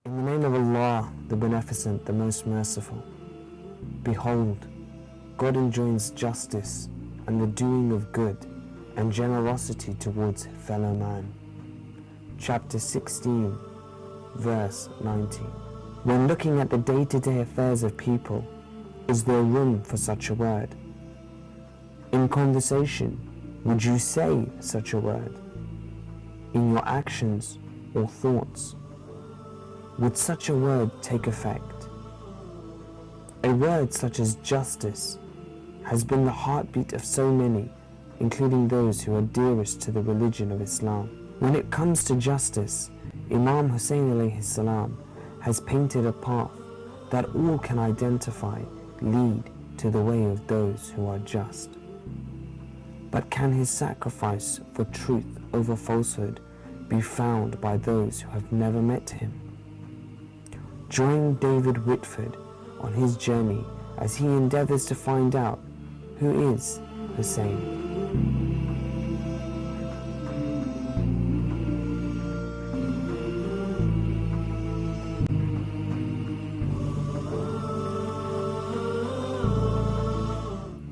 In the name of Allah, the Beneficent, the Most Merciful. Behold, God enjoins justice and the doing of good and generosity towards fellow man. Chapter 16, verse 19. When looking at the day-to-day affairs of people, is there room for such a word? In conversation, would you say such a word? In your actions or thoughts, would such a word take effect? A word such as justice has been the heartbeat of so many, including those who are dearest to the religion of Islam. When it comes to justice, Imam Hussain alayhi salam has painted a path that all can identify lead to the way of those who are just. But can his sacrifice for truth over falsehood be found by those who have never met him? Join David Whitford on his journey as he endeavors to find out who is Hussein.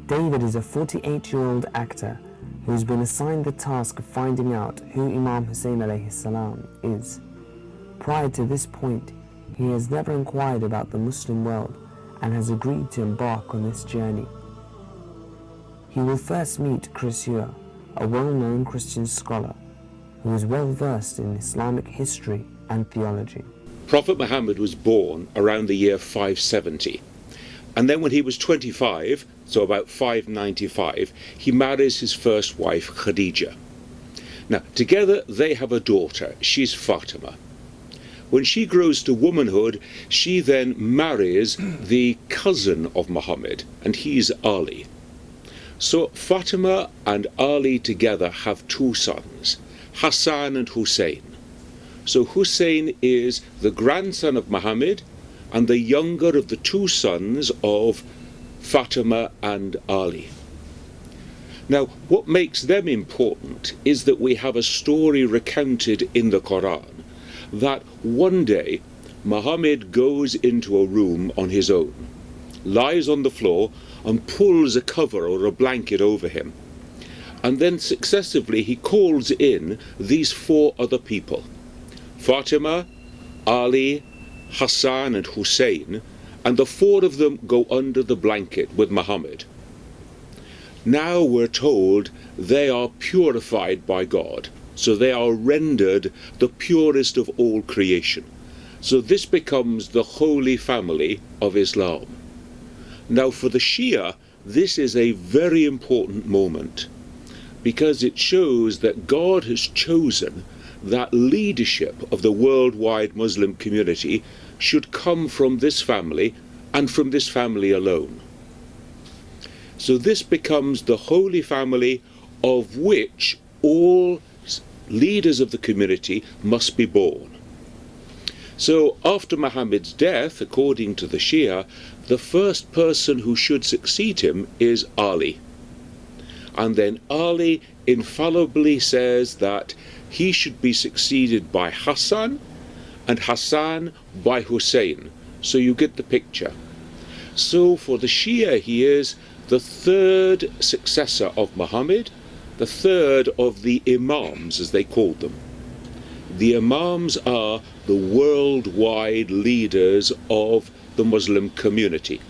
David is a 48-year-old actor who has been assigned the task of finding out who Imam Hussain alayhi salam is. Prior to this point, he has never inquired about the Muslim world and has agreed to embark on this journey. He will first meet Shia, a well-known Christian scholar who is well versed in Islamic history and theology. Prophet Muhammad was born around the year 570, and then when he was 25, so about 595, he marries his first wife Khadija. Now together they have a daughter, she's Fatima. When she grows to womanhood, she then marries the cousin of Muhammad, and he's Ali. So Fatima and Ali together have two sons, Hassan and Hussein. So Hussein is the grandson of Muhammad and the younger of the two sons of Fatima and Ali. Now, what makes them important is that we have a story recounted in the Quran that one day Muhammad goes into a room on his own, lies on the floor and pulls a cover or a blanket over him, and then successively he calls in these four other people, Fatima, Ali, Hassan and Hussein, and the four of them go under the blanket with Muhammad. Now we're told they are purified by God, so they are rendered the purest of all creation. So this becomes the holy family of Islam. Now for the Shia, this is a very important moment because it shows that God has chosen that leadership of the worldwide Muslim community should come from this family and from this family alone. So this becomes the holy family of which all leaders of the community must be born. So after Muhammad's death, according to the Shia, the first person who should succeed him is Ali. And then Ali infallibly says that he should be succeeded by Hassan, and Hassan by Hussein. So you get the picture. So for the Shia, he is the third successor of Muhammad, the third of the Imams, as they called them. The Imams are the worldwide leaders of the Muslim community.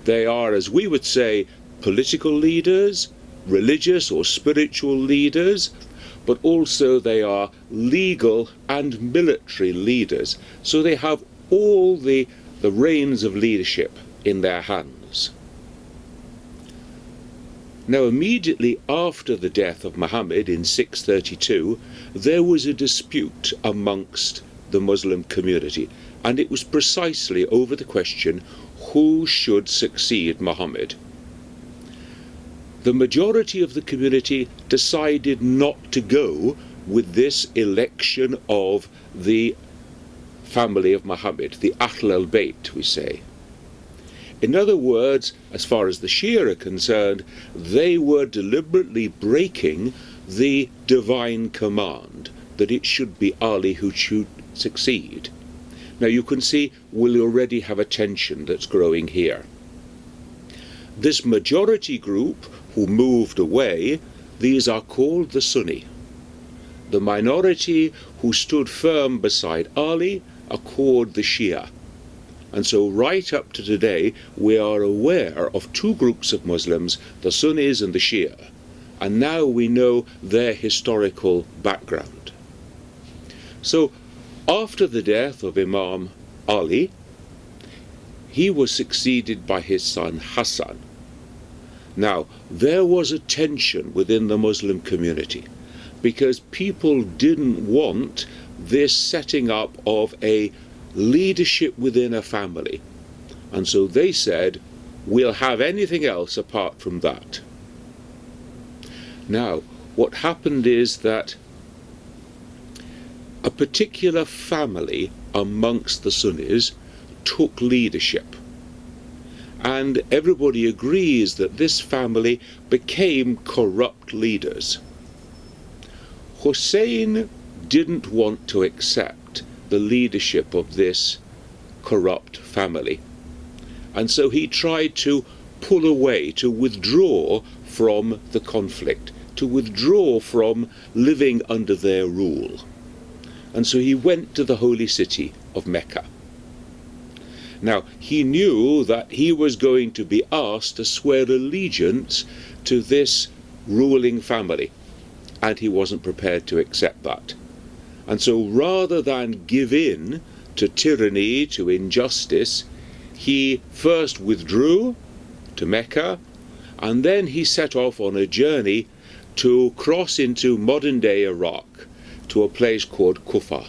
They are, as we would say, political leaders, religious or spiritual leaders, but also they are legal and military leaders. So they have all the reins of leadership in their hands. Now immediately after the death of Muhammad in 632, there was a dispute amongst the Muslim community, and it was precisely over the question who should succeed Muhammad. The majority of the community decided not to go with this election of the family of Muhammad, the Ahlulbayt, we say. In other words, as far as the Shia are concerned, they were deliberately breaking the divine command that it should be Ali who should succeed. Now you can see we'll already have a tension that's growing here. This majority group who moved away, these are called the Sunni. The minority who stood firm beside Ali are called the Shia. And so right up to today, we are aware of two groups of Muslims, the Sunnis and the Shia. And now we know their historical background. So after the death of Imam Ali, he was succeeded by his son Hassan. Now, there was a tension within the Muslim community because people didn't want this setting up of a leadership within a family. And so they said, we'll have anything else apart from that. Now, what happened is that a particular family amongst the Sunnis took leadership. And everybody agrees that this family became corrupt leaders. Hussein didn't want to accept the leadership of this corrupt family. And so he tried to pull away, to withdraw from the conflict, to withdraw from living under their rule. And so he went to the holy city of Mecca. Now, he knew that he was going to be asked to swear allegiance to this ruling family, and he wasn't prepared to accept that. And so rather than give in to tyranny, to injustice, he first withdrew to Mecca, and then he set off on a journey to cross into modern-day Iraq, to a place called Kufa.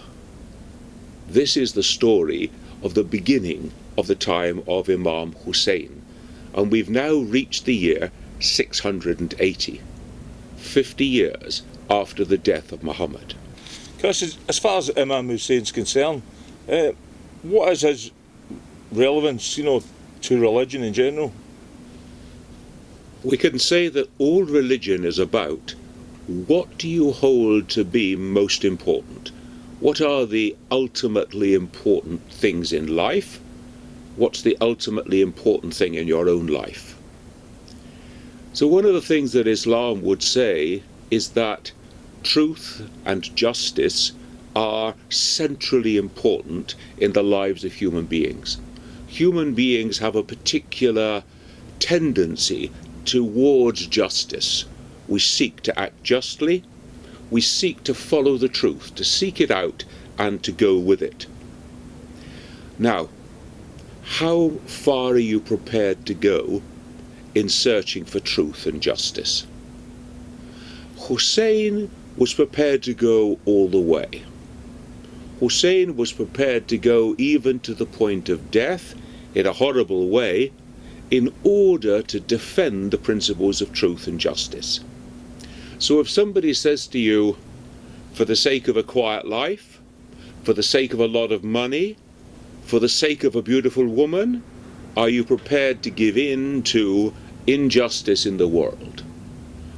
This is the story of the beginning of the time of Imam Hussain, and we've now reached the year 680, 50 years after the death of Muhammad. Chris, as far as Imam Hussein's concerned, what is his relevance, to religion in general? We can say that all religion is about what do you hold to be most important? What are the ultimately important things in life? What's the ultimately important thing in your own life? So one of the things that Islam would say is that truth and justice are centrally important in the lives of human beings. Human beings have a particular tendency towards justice. We seek to act justly, we seek to follow the truth, to seek it out and to go with it. Now, how far are you prepared to go in searching for truth and justice? Hussein was prepared to go all the way. Hussein was prepared to go even to the point of death in a horrible way in order to defend the principles of truth and justice. So if somebody says to you, for the sake of a quiet life, for the sake of a lot of money, for the sake of a beautiful woman, are you prepared to give in to injustice in the world?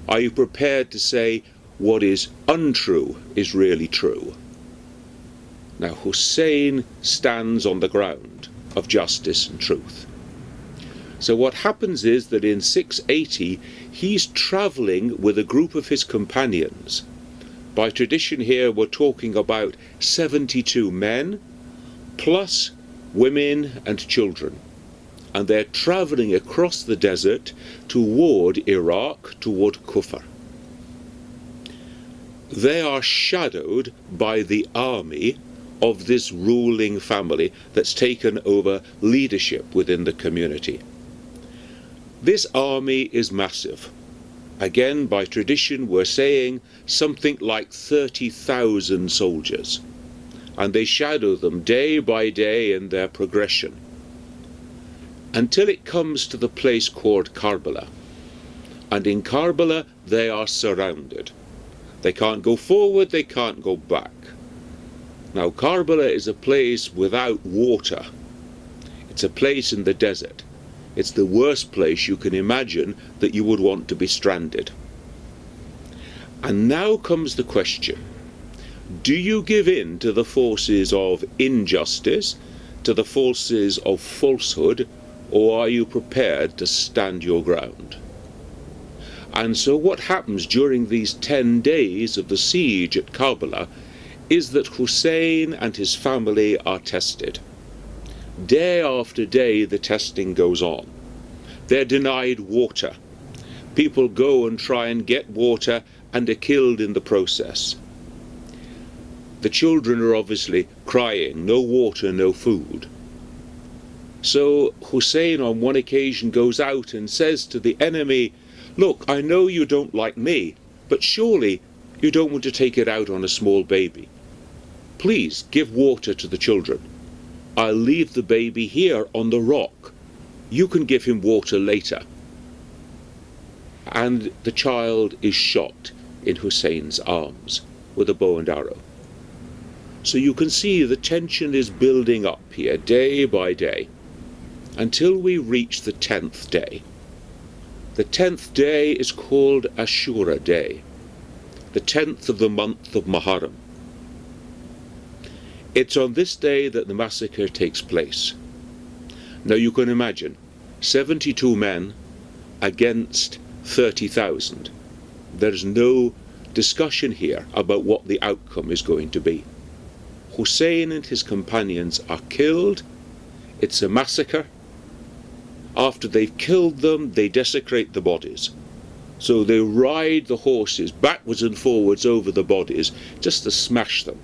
Are you prepared to say what is untrue is really true? Now Hussein stands on the ground of justice and truth. So what happens is that in 680 he's travelling with a group of his companions. By tradition here we're talking about 72 men plus women and children, and they're travelling across the desert toward Iraq, toward Kufa. They are shadowed by the army of this ruling family that's taken over leadership within the community. This army is massive. Again, by tradition, we're saying something like 30,000 soldiers. And they shadow them day by day in their progression, until it comes to the place called Karbala. And in Karbala, they are surrounded. They can't go forward, they can't go back. Now, Karbala is a place without water. It's a place in the desert. It's the worst place you can imagine that you would want to be stranded. And now comes the question. Do you give in to the forces of injustice, to the forces of falsehood, or are you prepared to stand your ground? And so what happens during these 10 days of the siege at Karbala is that Hussein and his family are tested. Day after day the testing goes on. They're denied water. People go and try and get water and are killed in the process. The children are obviously crying, no water, no food. So Hussein on one occasion goes out and says to the enemy, "Look, I know you don't like me, but surely you don't want to take it out on a small baby. Please give water to the children. I'll leave the baby here on the rock. You can give him water later." And the child is shot in Hussein's arms with a bow and arrow. So you can see the tension is building up here day by day until we reach the 10th day. The 10th day is called Ashura Day, the 10th of the month of Muharram. It's on this day that the massacre takes place. Now you can imagine 72 men against 30,000. There's no discussion here about what the outcome is going to be. Hussein and his companions are killed. It's a massacre. After they've killed them, they desecrate the bodies. So they ride the horses backwards and forwards over the bodies just to smash them.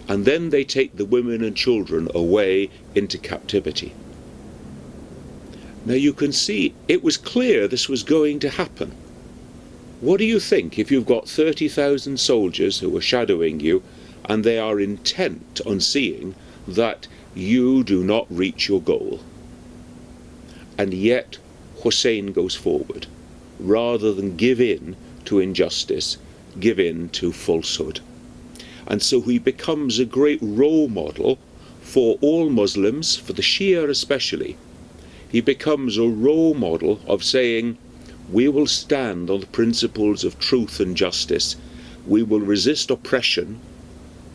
And then they take the women and children away into captivity. Now you can see it was clear this was going to happen. What do you think if you've got 30,000 soldiers who are shadowing you and they are intent on seeing that you do not reach your goal? And yet Hussein goes forward rather than give in to injustice, give in to falsehood. And so he becomes a great role model for all Muslims, for the Shia especially. He becomes a role model of saying, we will stand on the principles of truth and justice. We will resist oppression.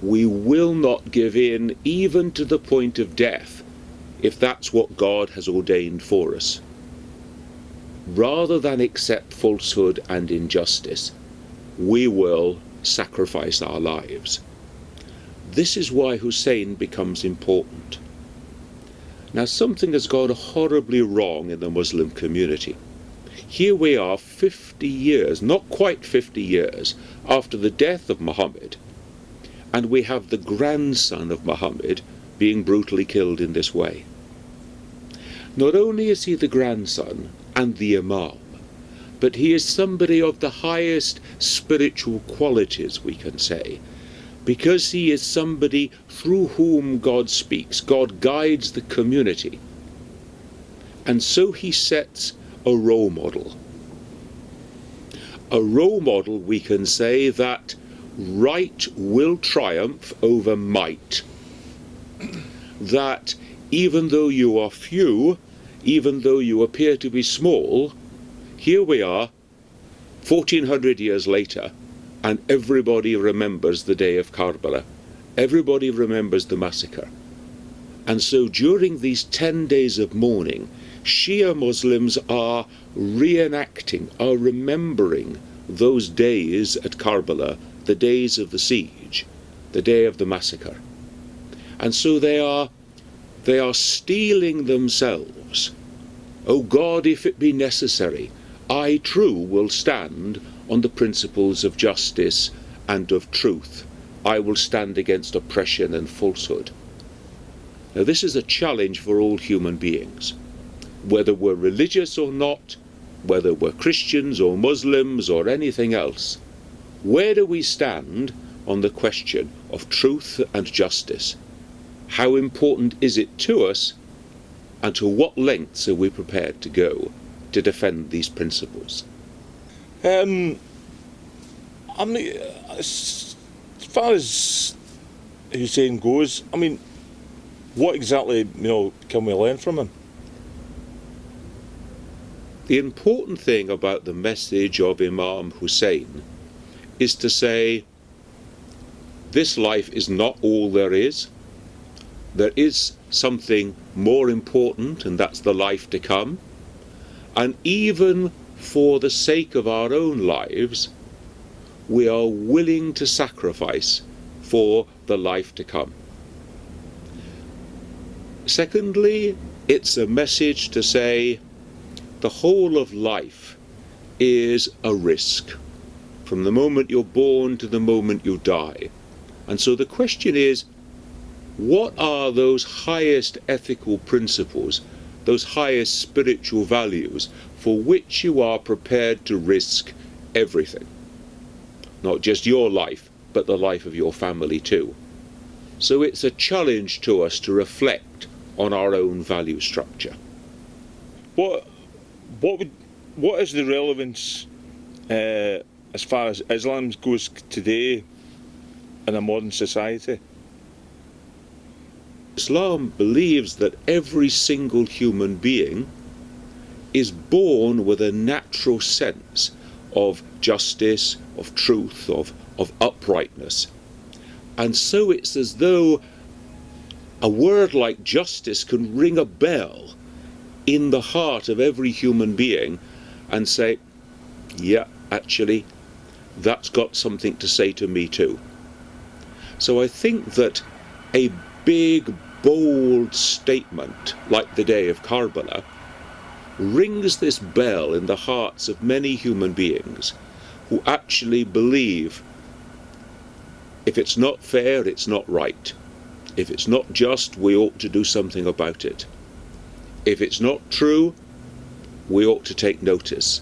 We will not give in even to the point of death if that's what God has ordained for us. Rather than accept falsehood and injustice, we will sacrifice our lives. This is why Hussein becomes important. Now something has gone horribly wrong in the Muslim community. Here we are 50 years, not quite 50 years, after the death of Muhammad, and we have the grandson of Muhammad being brutally killed in this way. Not only is he the grandson and the Imam, but he is somebody of the highest spiritual qualities, we can say, because he is somebody through whom God speaks. God guides the community. And so he sets a role model. A role model, we can say, that right will triumph over might. That even though you are few, even though you appear to be small, here we are 1400 years later, and everybody remembers the day of Karbala. Everybody remembers the massacre. And so during these 10 days of mourning, Shia Muslims are reenacting, are remembering those days at Karbala, the days of the siege, the day of the massacre. And so they are steeling themselves. O God, if it be necessary, I too will stand on the principles of justice and of truth. I will stand against oppression and falsehood. Now this is a challenge for all human beings, whether we're religious or not, whether we're Christians or Muslims or anything else. Where do we stand on the question of truth and justice? How important is it to us, and to what lengths are we prepared to go to defend these principles? I mean, as far as Hussein goes, I mean, what exactly, can we learn from him? The important thing about the message of Imam Hussain is to say, this life is not all there is. There is something more important, and that's the life to come. And even for the sake of our own lives, we are willing to sacrifice for the life to come. Secondly, it's a message to say the whole of life is a risk, from the moment you're born to the moment you die. And so the question is, what are those highest ethical principles, those highest spiritual values for which you are prepared to risk everything? Not just your life, but the life of your family too. So it's a challenge to us to reflect on our own value structure. What is the relevance as far as Islam goes today in a modern society? Islam believes that every single human being is born with a natural sense of justice, of truth, of uprightness. And so it's as though a word like justice can ring a bell in the heart of every human being and say, yeah, actually, that's got something to say to me too. So I think that a big, bold statement like the day of Karbala rings this bell in the hearts of many human beings who actually believe if it's not fair, it's not right. If it's not just, we ought to do something about it. If it's not true, we ought to take notice.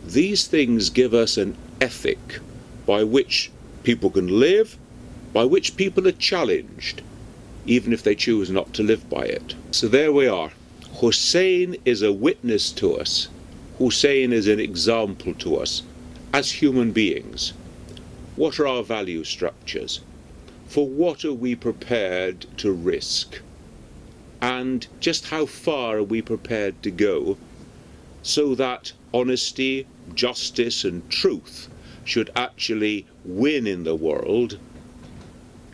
These things give us an ethic by which people can live, by which people are challenged, even if they choose not to live by it. So there we are. Hussein is a witness to us. Hussein is an example to us as human beings. What are our value structures? For what are we prepared to risk? And just how far are we prepared to go so that honesty, justice and truth should actually win in the world,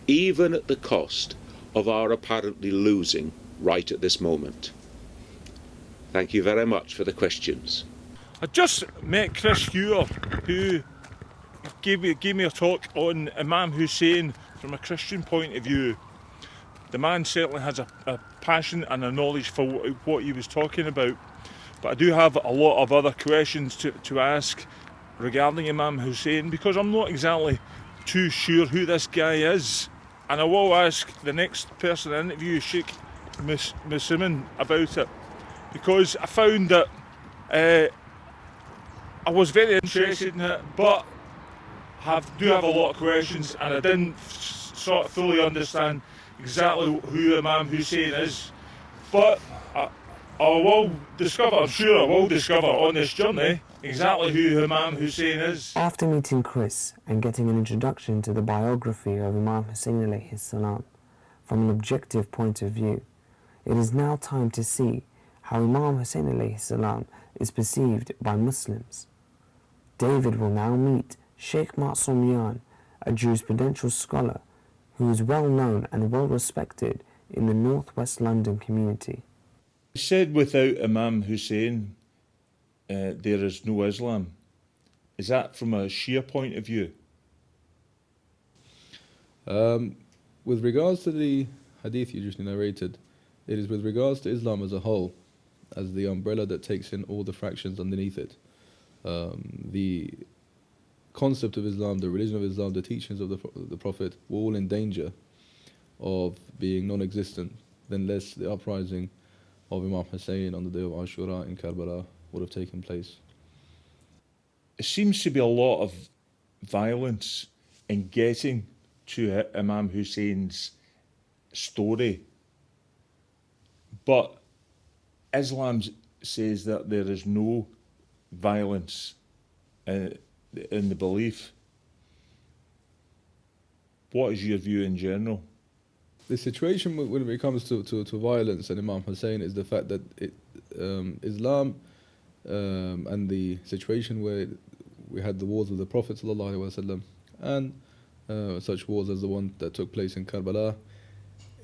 even at the cost of our apparently losing right at this moment? Thank you very much for the questions. I just met Chris Hewer, who gave me a talk on Imam Hussain from a Christian point of view. The man certainly has a passion and a knowledge for what he was talking about. But I do have a lot of other questions to ask regarding Imam Hussain, because I'm not exactly too sure who this guy is. And I will ask the next person I interview, Sheikh Muslimin, about it, because I found that I was very interested in it, but do have a lot of questions, and I didn't sort of fully understand exactly who Imam Hussain is. But I will discover, I'm sure I will discover on this journey exactly who Imam Hussain is. After meeting Chris and getting an introduction to the biography of Imam Hussain alayhi salam from an objective point of view, it is now time to see how Imam Hussain alayhi salam is perceived by Muslims. David will now meet Sheikh Martyrdom, a jurisprudential scholar who is well known and well respected in the northwest London community. He said without Imam Hussain there is no Islam. Is that from a Shia point of view? With regards to the hadith you just narrated, it is with regards to Islam as a whole, as the umbrella that takes in all the fractions underneath it. The concept of Islam, the religion of Islam, the teachings of the Prophet were all in danger of being non-existent unless the uprising of Imam Hussain on the day of Ashura in Karbala would have taken place. It seems to be a lot of violence in getting to Imam Hussein's story, but Islam says that there is no violence in the belief. What is your view in general? The situation when it comes to violence and Imam Hussain is the fact that Islam and the situation where we had the wars with the Prophet ﷺ and such wars as the one that took place in Karbala,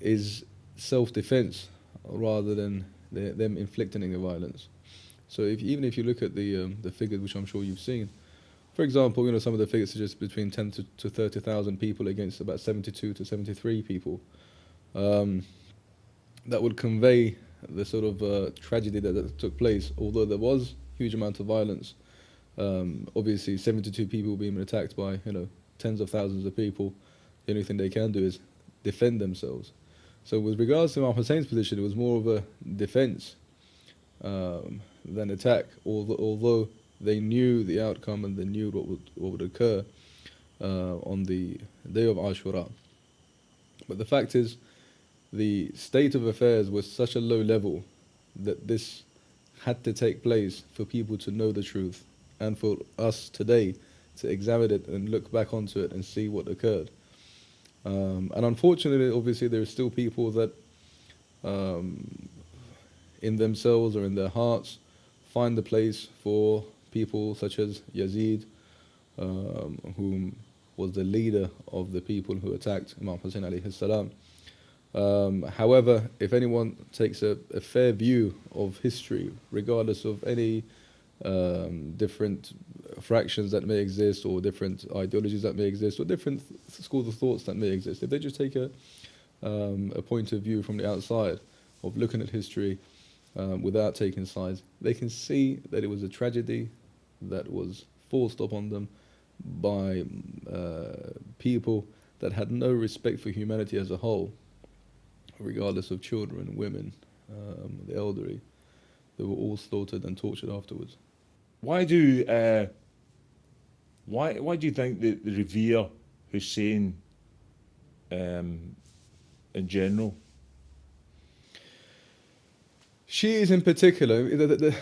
is self-defense rather than them inflicting any violence. So even if you look at the figures, which I'm sure you've seen, for example, some of the figures suggest between 10 to 30,000 people against about 72 to 73 people. That would convey the sort of tragedy that took place, although there was huge amount of violence. Obviously, 72 people being attacked by tens of thousands of people. The only thing they can do is defend themselves. So with regards to Imam Hussein's position, it was more of a defense than attack, although they knew the outcome and they knew what would occur on the day of Ashura. But the fact is, the state of affairs was such a low level that this had to take place for people to know the truth and for us today to examine it and look back onto it and see what occurred. And unfortunately, obviously, there are still people that in themselves or in their hearts find the place for people such as Yazid, whom was the leader of the people who attacked Imam Hussain alayhi salam. However, if anyone takes a fair view of history, regardless of any different fractions that may exist or different ideologies that may exist or different schools of thoughts that may exist, if they just take a point of view from the outside of looking at history without taking sides, they can see that it was a tragedy that was forced upon them by people that had no respect for humanity as a whole, regardless of children, women, the elderly. They were all slaughtered and tortured afterwards. Why do you think that they revere Hussein in general? Shias in particular, the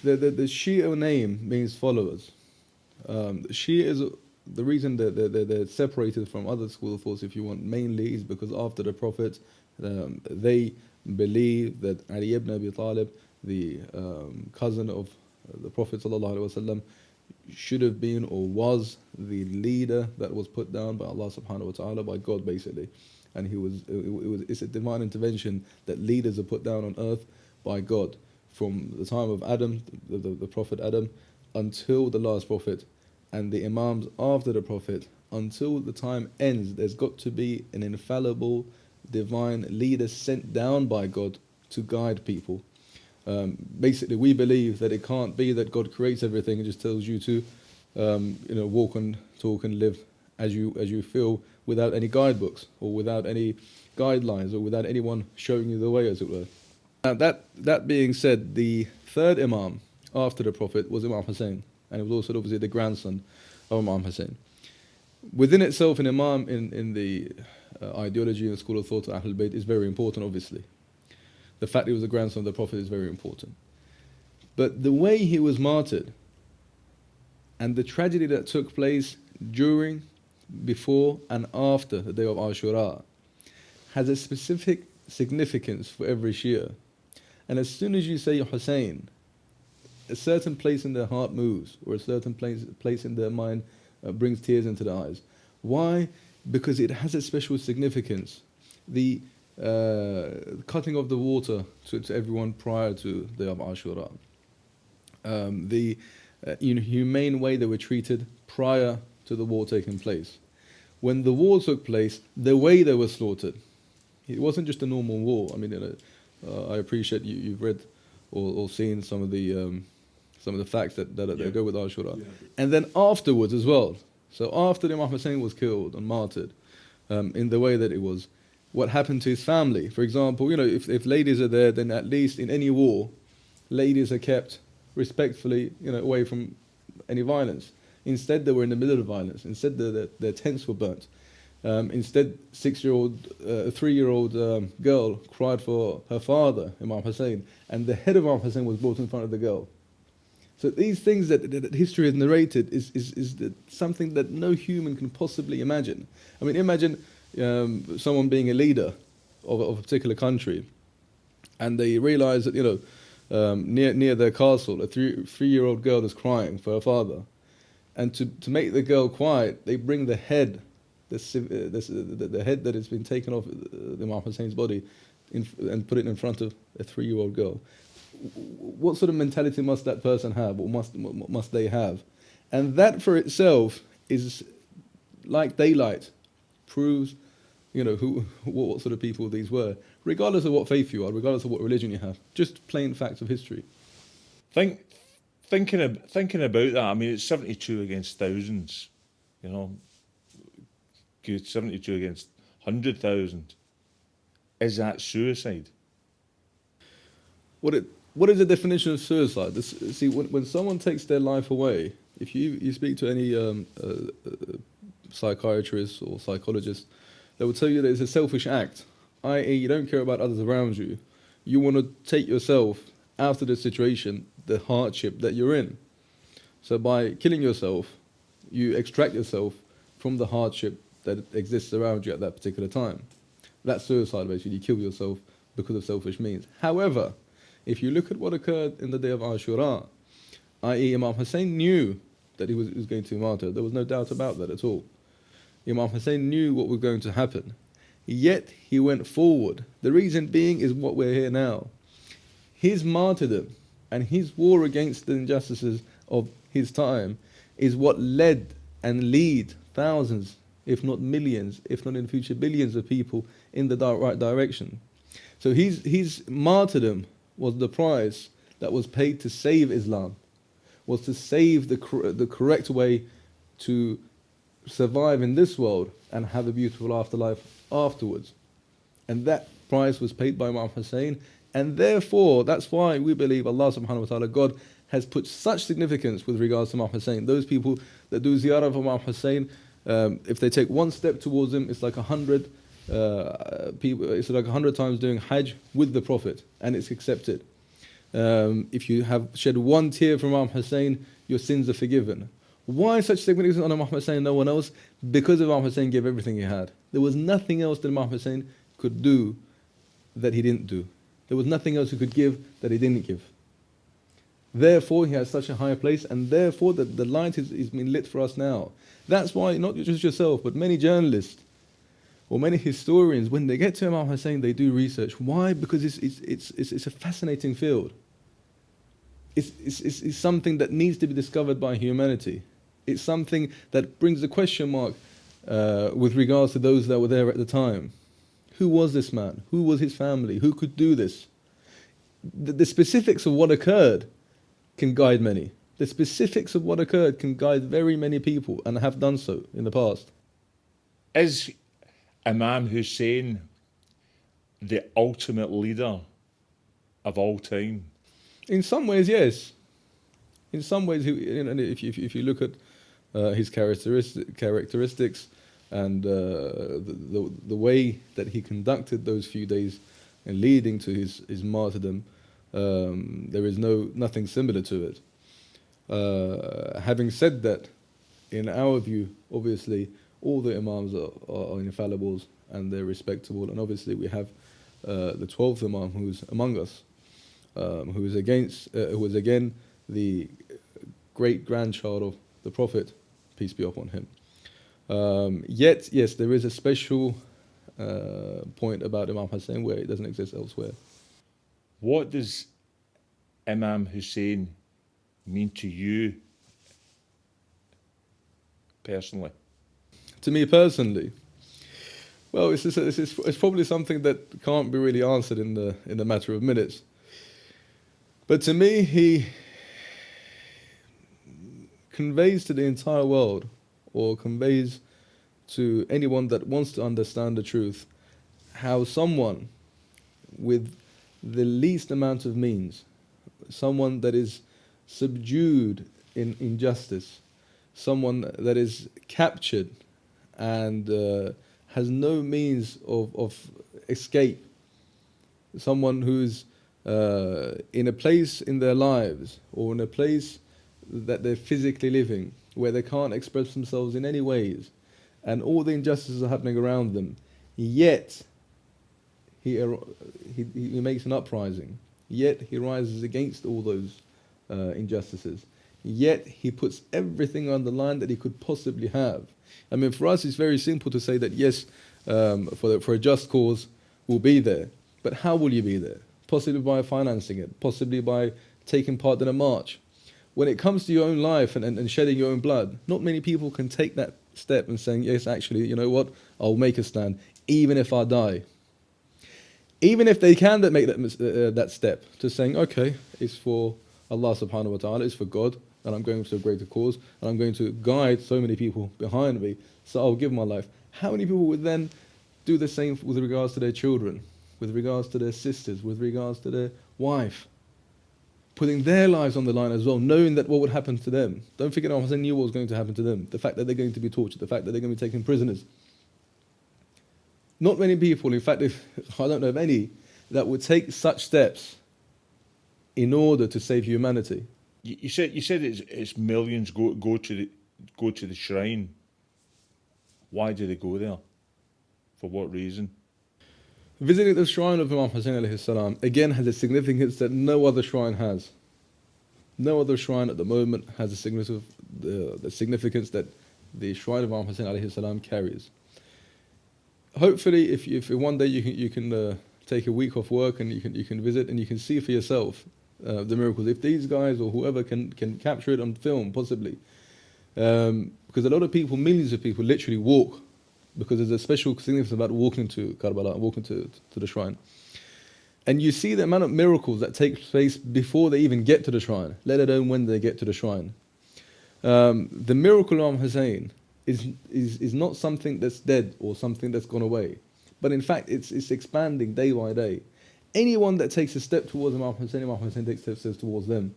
Shia name means followers. Shia is the reason that they're separated from other school of thoughts, if you want, mainly is because after the Prophet, they believe that Ali ibn Abi Talib, the cousin of the Prophet ﷺ, should have been or was the leader that was put down by Allah subhanahu wa ta'ala, by God basically. And it's a divine intervention that leaders are put down on earth by God from the time of Adam, the Prophet Adam, until the last Prophet, and the Imams after the Prophet, until the time ends. There's got to be an infallible divine leader sent down by God to guide people. Basically, we believe that it can't be that God creates everything and just tells you to, walk and talk and live as you feel, without any guidebooks or without any guidelines or without anyone showing you the way, as it were. Now, that being said, the third Imam after the Prophet was Imam Hussain, and it was also obviously the grandson of Imam Hussain. Within itself, an Imam in the ideology and school of thought of Ahlulbayt is very important, obviously. The fact he was the grandson of the Prophet is very important. But the way he was martyred and the tragedy that took place during, before and after the day of Ashura has a specific significance for every Shia. And as soon as you say Hussein, a certain place in their heart moves, or a certain place in their mind brings tears into their eyes. Why? Because it has a special significance. The cutting of the water to everyone prior to the day of Ashura. The humane way they were treated prior to the war taking place. When the war took place, the way they were slaughtered. It wasn't just a normal war. I mean, I appreciate you've read or seen some of the facts that go with Ashura. Yeah. And then afterwards as well. So after Imam Hussain was killed and martyred, in the way that it was, what happened to his family? For example, if ladies are there, then at least in any war, ladies are kept respectfully, away from any violence. Instead, they were in the middle of violence. Instead, their tents were burnt. Instead, 3-year-old girl cried for her father, Imam Hussain, and the head of Imam Hussain was brought in front of the girl. So these things that history has narrated is something that no human can possibly imagine. I mean, imagine someone being a leader of a particular country, and they realize that near their castle, a 3-year-old girl is crying for her father, and to make the girl quiet, they bring the head the head that has been taken off Imam Hussein's body and put it in front of a 3-year-old girl. What sort of mentality must that person have, or must they have? And that for itself is like daylight, proves, what sort of people these were, regardless of what faith you are, regardless of what religion you have. Just plain facts of history. Thinking about that, I mean, it's 72 against thousands, good 72 against 100,000. Is that suicide? What is the definition of suicide? See, when someone takes their life away, if you speak to any psychiatrist or psychologist, they will tell you that it's a selfish act, i.e. you don't care about others around you. You want to take yourself out of the situation, the hardship that you're in. So by killing yourself, you extract yourself from the hardship that exists around you at that particular time. That's suicide, basically. You kill yourself because of selfish means. However, if you look at what occurred in the day of Ashura, i.e. Imam Hussain knew that he was going to be martyred. There was no doubt about that at all. Imam Hussain knew what was going to happen. Yet he went forward. The reason being is what we're here now. His martyrdom and his war against the injustices of his time is what led and lead thousands, if not millions, if not in future billions of people in the right direction. So his martyrdom was the price that was paid to save Islam, was to save the correct way to survive in this world and have a beautiful afterlife afterwards. And that price was paid by Imam Hussain, and therefore that's why we believe Allah subhanahu wa ta'ala, God, has put such significance with regards to Imam Hussain. Those people that do ziyarah of Imam Hussain, if they take one step towards him, it's like 100 people. It's like 100 times doing Hajj with the Prophet, and it's accepted. If you have shed one tear from Imam Hussain, your sins are forgiven. Why such significance on Imam Hussain and no one else? Because Imam Hussain gave everything he had. There was nothing else that Imam Hussain could do that he didn't do. There was nothing else he could give that he didn't give. Therefore, he has such a high place, and therefore the light is being lit for us now. That's why not just yourself, but many journalists or many historians, when they get to Imam Hussain, they do research. Why? Because it's a fascinating field. It's something that needs to be discovered by humanity. It's something that brings a question mark with regards to those that were there at the time. Who was this man? Who was his family? Who could do this? The specifics of what occurred can guide many. The specifics of what occurred can guide very many people, and have done so in the past. Is Imam Hussain the ultimate leader of all time? In some ways, yes. In some ways, if you look at his characteristics and the way that he conducted those few days and leading to his martyrdom, there is nothing similar to it. Having said that, in our view, obviously, all the Imams are infallibles and they're respectable, and obviously we have the 12th Imam who's among us, who is again the great grandchild of the Prophet, peace be upon him. Yet, yes, there is a special point about Imam Hussain where it doesn't exist elsewhere. What does Imam Hussain mean to you personally? To me personally, well, it's probably something that can't be really answered in the matter of minutes. But to me, he conveys to the entire world, or conveys to anyone that wants to understand the truth, how someone with the least amount of means, someone that is subdued in injustice, someone that is captured and has no means of escape, someone who's in a place in their lives or in a place that they're physically living where they can't express themselves in any ways, and all the injustices are happening around them, yet he makes an uprising, yet he rises against all those injustices, yet he puts everything on the line that he could possibly have. I mean, for us, it's very simple to say that, yes, for a just cause, we'll be there. But how will you be there? Possibly by financing it, possibly by taking part in a march. When it comes to your own life and shedding your own blood, not many people can take that step and saying, yes, actually, you know what, I'll make a stand, even if I die. Even if they can make that step to saying, okay, it's for Allah subhanahu wa ta'ala, it's for God, and I'm going to a greater cause, and I'm going to guide so many people behind me, so I'll give my life. How many people would then do the same with regards to their children, with regards to their sisters, with regards to their wife? Putting their lives on the line as well, knowing that what would happen to them. Don't forget, Imam Hussain knew what was going to happen to them. The fact that they're going to be tortured, the fact that they're going to be taken prisoners. Not many people, in fact, I don't know of any, that would take such steps in order to save humanity. You said it's millions go to the shrine. Why do they go there? For what reason? Visiting the shrine of Imam Hussain alayhi salam again has a significance that no other shrine has. No other shrine at the moment has the significance that the shrine of Imam Hussain alayhi salam carries. Hopefully, if one day you can take a week off work and you can visit and you can see for yourself the miracles. If these guys or whoever can capture it on film, possibly, because a lot of people, millions of people, literally walk. Because there's a special significance about walking to Karbala, walking to the shrine. And you see the amount of miracles that take place before they even get to the shrine, let alone when they get to the shrine. The miracle of Imam Hussain is not something that's dead or something that's gone away. But in fact, it's expanding day by day. Anyone that takes a step towards Imam Hussain takes steps towards them.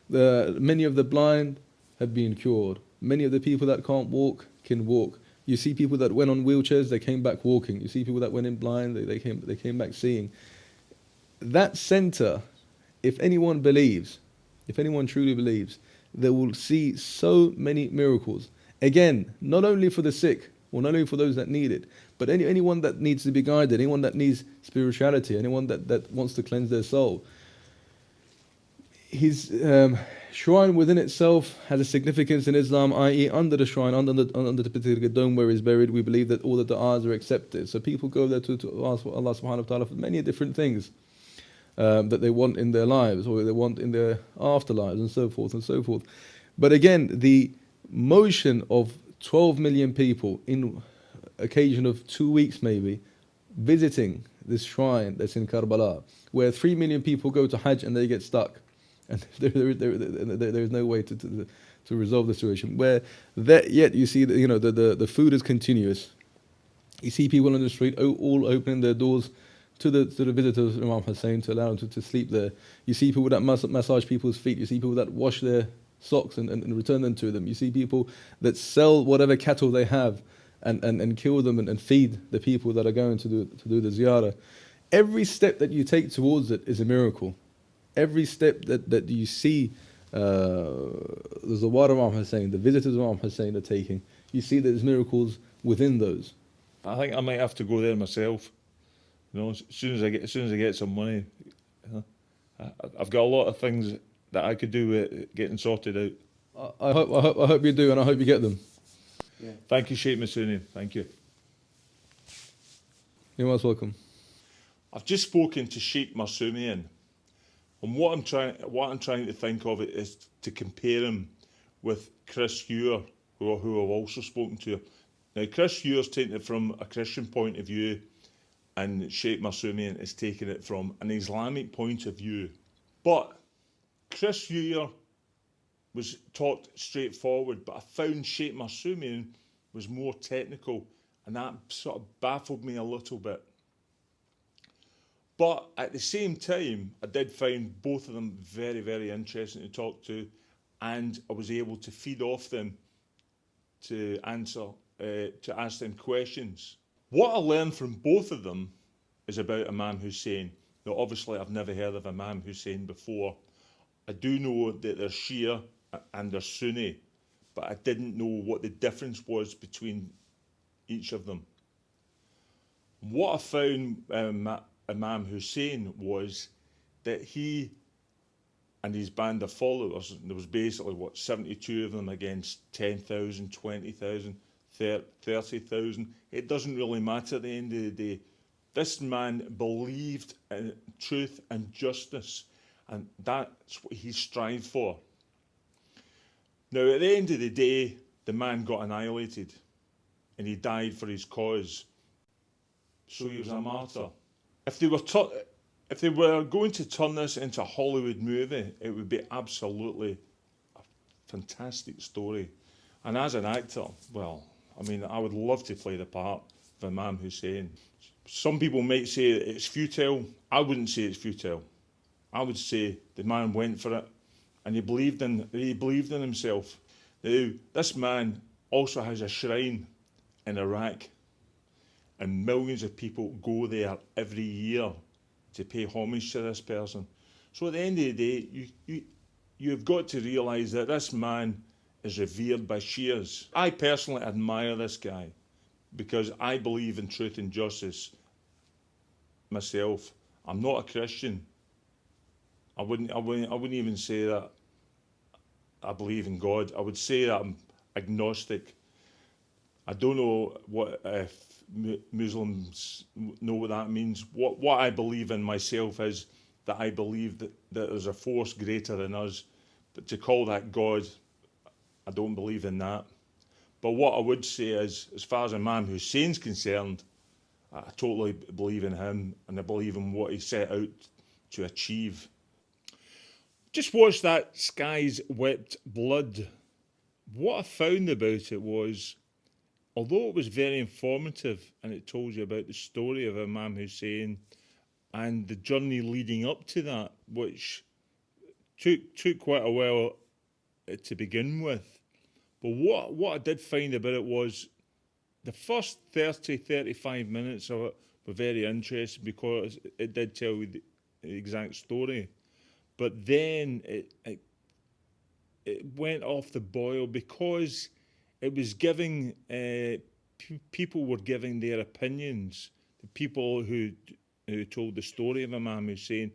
Many of the blind have been cured. Many of the people that can't walk can walk. You see people that went on wheelchairs, they came back walking. You see people that went in blind, they came back seeing. That center, if anyone truly believes, they will see so many miracles. Again, not only for the sick, or not only for those that need it, but anyone that needs to be guided, anyone that needs spirituality, anyone that wants to cleanse their soul. His shrine within itself has a significance in Islam, i.e. under the shrine, under the particular dome where he's buried, we believe that all the du'as are accepted. So people go there to ask Allah subhanahu wa ta'ala for many different things that they want in their lives or they want in their afterlives and so forth and so forth. But again, the motion of 12 million people in occasion of 2 weeks maybe visiting this shrine that's in Karbala, where 3 million people go to Hajj and they get stuck. And there is no way to resolve the situation. Where yet you see the food is continuous. You see people on the street all opening their doors to the visitors of Imam Hussain to allow them to sleep there. You see people that massage people's feet. You see people that wash their socks and return them to them. You see people that sell whatever cattle they have and kill them and feed the people that are going to do the ziyarah. Every step that you take towards it is a miracle. Every step that you see the Zawar of Imam Hussain, the visitors of Imam Hussain are taking, you see there's miracles within those. I think I might have to go there myself. As soon as I get some money, I've got a lot of things that I could do with getting sorted out. I hope you do, and I hope you get them. Yeah. Thank you, Sheikh Masuni. Thank you. You're most welcome. I've just spoken to Sheikh Masuni. And what I'm trying to think of it is to compare him with Chris Ewer, who I've also spoken to. Now, Chris Ewer's taking it from a Christian point of view, and Sheikh Masumi is taking it from an Islamic point of view. But Chris Ewer was talked straightforward, but I found Sheikh Masumi was more technical, and that sort of baffled me a little bit. But at the same time, I did find both of them very, very interesting to talk to, and I was able to feed off them to ask them questions. What I learned from both of them is about Imam Hussain. Now, obviously, I've never heard of Imam Hussain before. I do know that they're Shia and they're Sunni, but I didn't know what the difference was between each of them. What I found Imam Hussain was that he and his band of followers. There was basically, 72 of them against 10,000, 20,000, 30,000. It doesn't really matter at the end of the day. This man believed in truth and justice, and that's what he strived for. Now, at the end of the day, the man got annihilated, and he died for his cause. So he was a martyr. If they were going to turn this into a Hollywood movie, it would be absolutely a fantastic story. And as an actor, well, I mean, I would love to play the part of Imam Hussain. Some people might say it's futile. I wouldn't say it's futile. I would say the man went for it, and he believed in himself. Now, this man also has a shrine in Iraq, and millions of people go there every year to pay homage to this person. So at the end of the day, you've got to realise that this man is revered by Shias. I personally admire this guy because I believe in truth and justice myself. I'm not a Christian. I wouldn't even say that I believe in God. I would say that I'm agnostic. I don't know what if Muslims know what that means. What I believe in myself is that I believe that there's a force greater than us. But to call that God, I don't believe in that. But what I would say is, as far as Imam Hussein's concerned, I totally believe in him, and I believe in what he set out to achieve. Just watched that Skies Wept Blood. What I found about it was, although it was very informative and it told you about the story of Imam Hussain and the journey leading up to that, which took quite a while to begin with. But what I did find about it was the first 35 minutes of it were very interesting because it did tell you the exact story. But then it went off the boil because it was giving, people were giving their opinions. The people who told the story of Imam Hussain,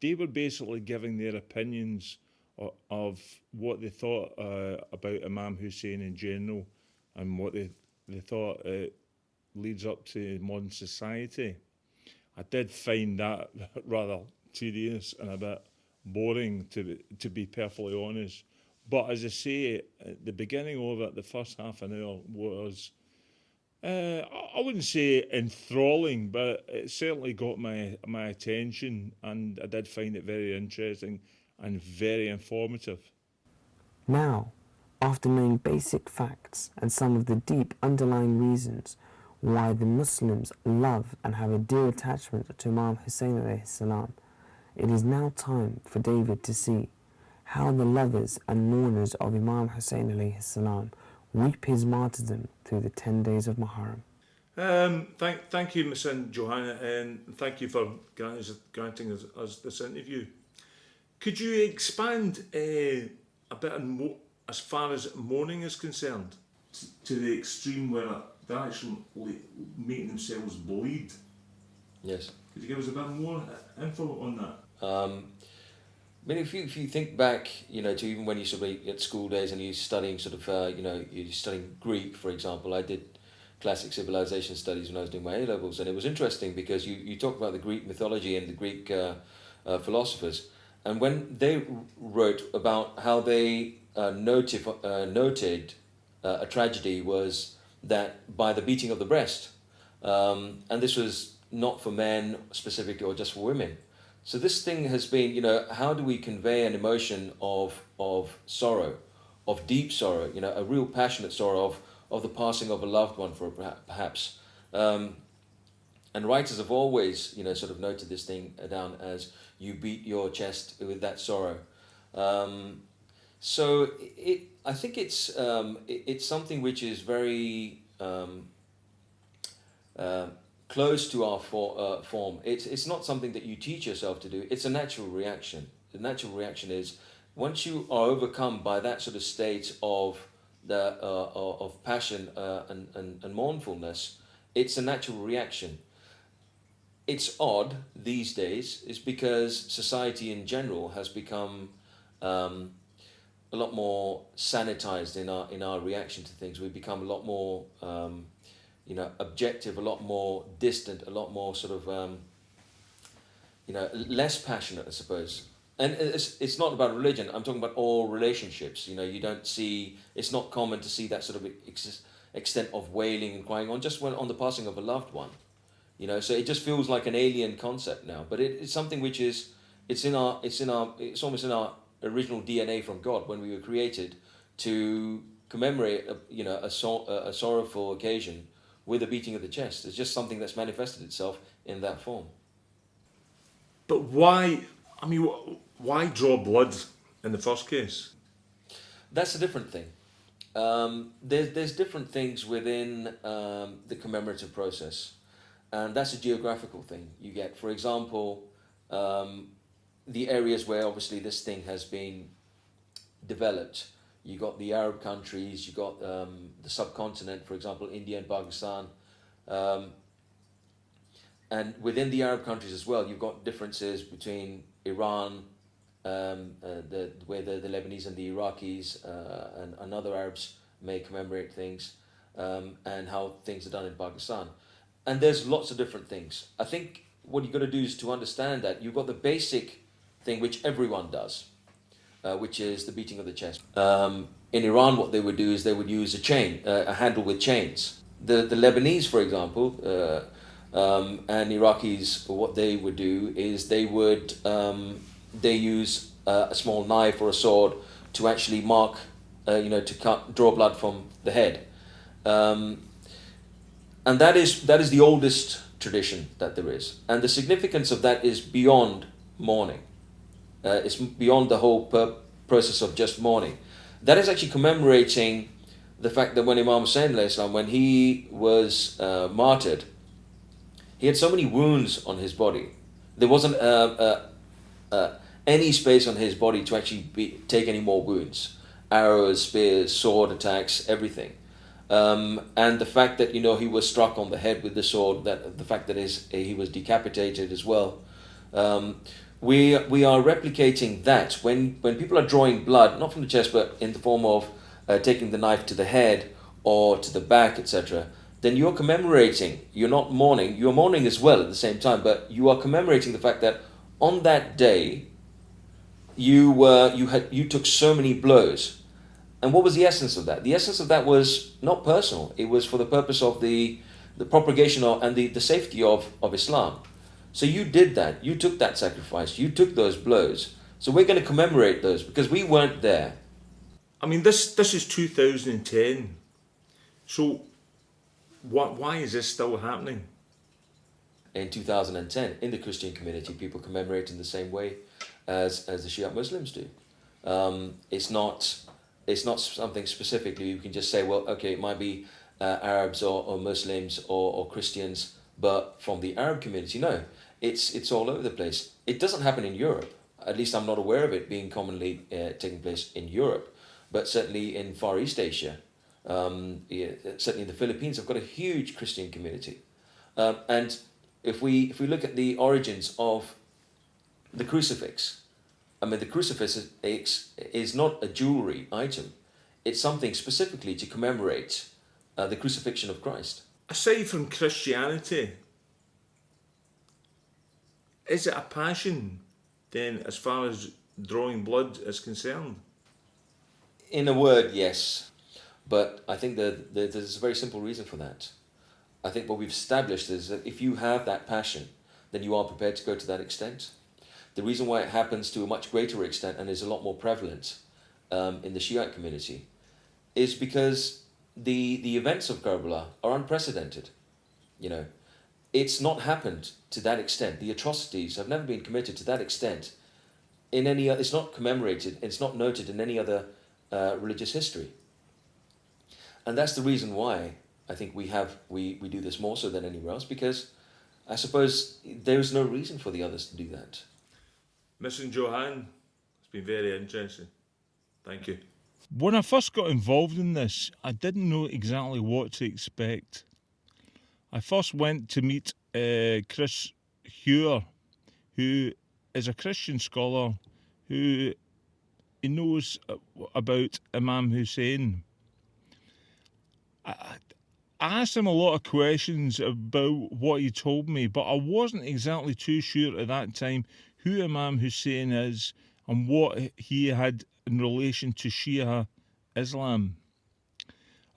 they were basically giving their opinions of what they thought about Imam Hussain in general and what they thought leads up to modern society. I did find that rather tedious and a bit boring, to be perfectly honest. But as I say, at the beginning of it, the first half an hour was, I wouldn't say enthralling, but it certainly got my attention, and I did find it very interesting and very informative. Now, after knowing basic facts and some of the deep underlying reasons why the Muslims love and have a dear attachment to Imam Hussain alayhi salam, it is now time for David to see how the lovers and mourners of Imam Hussain alayhi salam weep his martyrdom through the 10 days of Muharram. Thank you, Miss Johanna, and thank you for granting us this interview. Could you expand a bit on as far as mourning is concerned, to the extreme where they're actually making themselves bleed? Yes. Could you give us a bit more info on that? I mean, if you think back, to even when you sort of at school days and you're studying you're studying Greek, for example. I did classic civilization studies when I was doing my A-levels, and it was interesting because you talk about the Greek mythology and the Greek philosophers, and when they wrote about how they noted a tragedy was that by the beating of the breast, and this was not for men specifically or just for women. So this thing has been, how do we convey an emotion of sorrow, of deep sorrow, a real passionate sorrow of the passing of a loved one, for perhaps. And writers have always, sort of noted this thing down as you beat your chest with that sorrow. So I think it's something which is very close to our form. It's not something that you teach yourself to do. It's a natural reaction. The natural reaction is once you are overcome by that sort of state of passion and mournfulness, it's a natural reaction. it's odd these days is because society in general has become a lot more sanitized in our reaction to things. We've become a lot more objective, a lot more distant, a lot more sort of less passionate, I suppose. And it's not about religion. I'm talking about all relationships. You don't see. It's not common to see that sort of extent of wailing and crying on the passing of a loved one. So it just feels like an alien concept now. But it's something which is it's almost in our original DNA from God when we were created to commemorate a sorrowful occasion with a beating of the chest. It's just something that's manifested itself in that form. But why? I mean, why draw blood in the first case? That's a different thing. There's different things within the commemorative process, and that's a geographical thing you get. For example, the areas where obviously this thing has been developed. You got the Arab countries, you got the subcontinent, for example, India and Pakistan. And within the Arab countries as well, you've got differences between Iran, where the Lebanese and the Iraqis and other Arabs may commemorate things, and how things are done in Pakistan. And there's lots of different things. I think what you've got to do is to understand that you've got the basic thing which everyone does, which is the beating of the chest. In Iran, what they would do is they would use a handle with chains. The Lebanese, for example, and Iraqis, what they would do is they use a small knife or a sword to actually mark, draw blood from the head. And that is the oldest tradition that there is. And the significance of that is beyond mourning. It's beyond the whole process of just mourning. That is actually commemorating the fact that when Imam Hussain, when he was martyred, he had so many wounds on his body. There wasn't any space on his body to actually take any more wounds. Arrows, spears, sword attacks, everything. And the fact that, he was struck on the head with the sword, the fact that he was decapitated as well. We are replicating that when people are drawing blood, not from the chest, but in the form of taking the knife to the head or to the back, etc. Then you're commemorating. You're not mourning. You're mourning as well at the same time, but you are commemorating the fact that on that day you took so many blows. And what was the essence of that? The essence of that was not personal. It was for the purpose of the propagation and the safety of Islam. So you did that. You took that sacrifice. You took those blows. So we're going to commemorate those because we weren't there. I mean, this is 2010. So why is this still happening? In 2010, in the Christian community, people commemorate in the same way as the Shia Muslims do. It's not something specifically you can just say, well, okay, it might be Arabs or Muslims or Christians, but from the Arab community, no. It's all over the place. It doesn't happen in Europe. At least I'm not aware of it being commonly taking place in Europe, but certainly in Far East Asia, certainly in the Philippines, have got a huge Christian community. And if we look at the origins of the crucifix, I mean, the crucifix is not a jewelry item. It's something specifically to commemorate the crucifixion of Christ. Aside from Christianity, is it a passion then as far as drawing blood is concerned? In a word, yes. But I think that there's a very simple reason for that. I think what we've established is that if you have that passion, then you are prepared to go to that extent. The reason why it happens to a much greater extent and is a lot more prevalent in the Shiite community is because the events of Karbala are unprecedented. It's not happened to that extent. The atrocities have never been committed to that extent in any other. It's not commemorated. It's not noted in any other religious history. And that's the reason why I think we do this more so than anywhere else, because I suppose there is no reason for the others to do that. Missing Johan, it's been very interesting. Thank you. When I first got involved in this, I didn't know exactly what to expect. I first went to meet Chris Heuer, who is a Christian scholar who he knows about Imam Hussain. I asked him a lot of questions about what he told me, but I wasn't exactly too sure at that time who Imam Hussain is and what he had in relation to Shia Islam.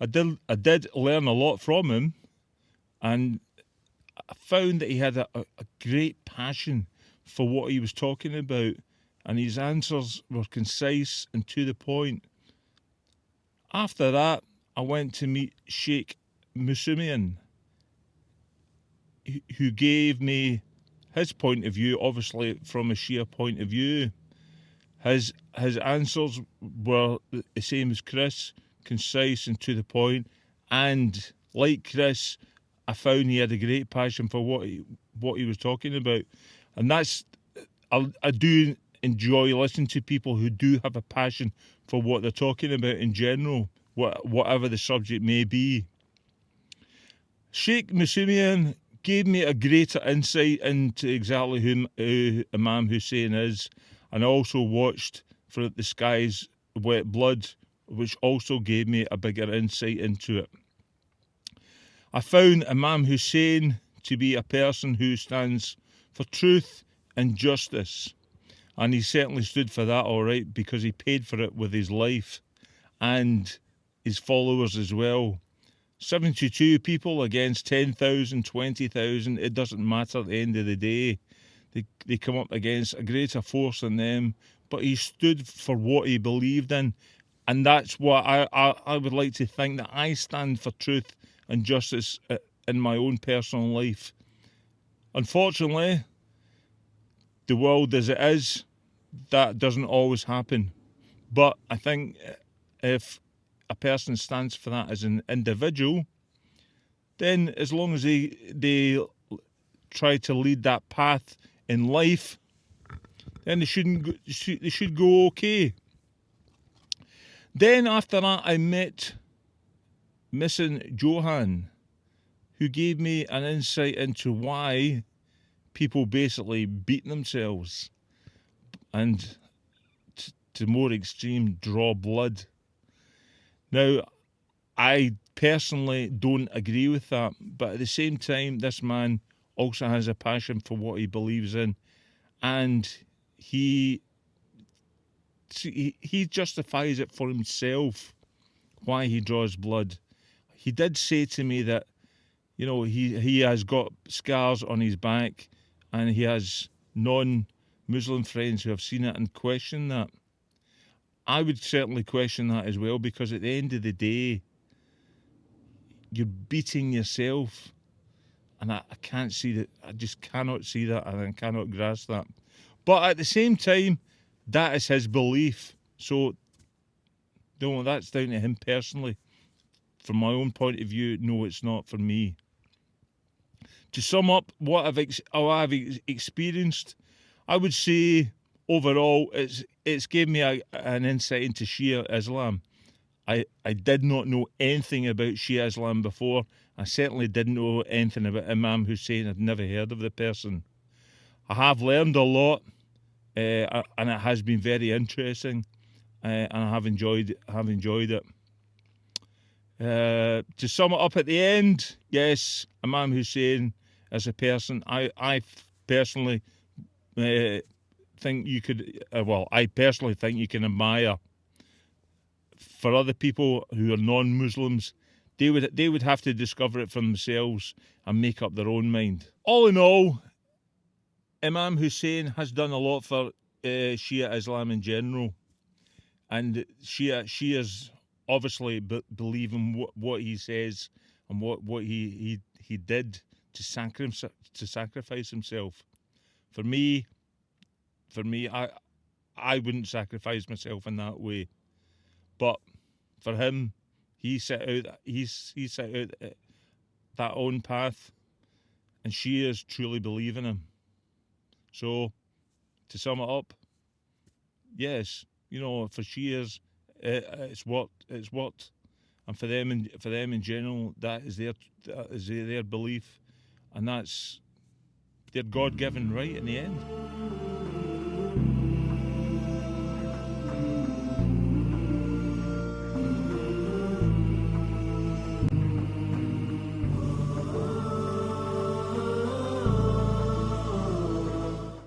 I did learn a lot from him, and I found that he had a great passion for what he was talking about, and his answers were concise and to the point. After that, I went to meet Sheikh Hussein, who gave me his point of view, obviously from a Shia point of view. His answers were the same as Chris, concise and to the point, and like Chris, I found he had a great passion for what he was talking about, and that's I do enjoy listening to people who do have a passion for what they're talking about in general, whatever the subject may be. Sheikh Hussein gave me a greater insight into exactly who Imam Hussain is, and I also watched For the Sky's Wet Blood, which also gave me a bigger insight into it. I found Imam Hussain to be a person who stands for truth and justice, and he certainly stood for that all right, because he paid for it with his life and his followers as well. 72 people against 10,000, 20,000, it doesn't matter at the end of the day. They come up against a greater force than them, but he stood for what he believed in, and that's what I would like to think, that I stand for truth and justice in my own personal life. Unfortunately, the world as it is, that doesn't always happen, but I think if a person stands for that as an individual, then as long as they try to lead that path in life, then they should go okay. Then after that, I met Missing Johan, who gave me an insight into why people basically beat themselves and, to more extreme, draw blood. Now, I personally don't agree with that, but at the same time, this man also has a passion for what he believes in, and he justifies it for himself why he draws blood. He did say to me that, you know, he has got scars on his back, and he has non-Muslim friends who have seen it and question that. I would certainly question that as well, because at the end of the day, you're beating yourself, and I can't see that. I just cannot see that, and I cannot grasp that. But at the same time, that is his belief, so no, that's down to him personally. From my own point of view, no, it's not for me. To sum up what I've experienced, I would say overall it's given me an insight into Shia Islam. I did not know anything about Shia Islam before. I certainly didn't know anything about Imam Hussain. I'd never heard of the person. I have learned a lot, and it has been very interesting, and I have enjoyed it. To sum it up at the end, yes, Imam Hussain as a person, I personally think you could, I personally think you can admire. For other people who are non-Muslims, they would have to discover it for themselves and make up their own mind. All in all, Imam Hussain has done a lot for Shia Islam in general, and Shias obviously believe in what he says and what he did to sacrifice himself. For me, I wouldn't sacrifice myself in that way, but for him, he set out that own path, and Shias truly believe in him. So, to sum it up, yes, you know, for Shias, it's what, and for them in general, that is their belief, and that's their God-given right in the end.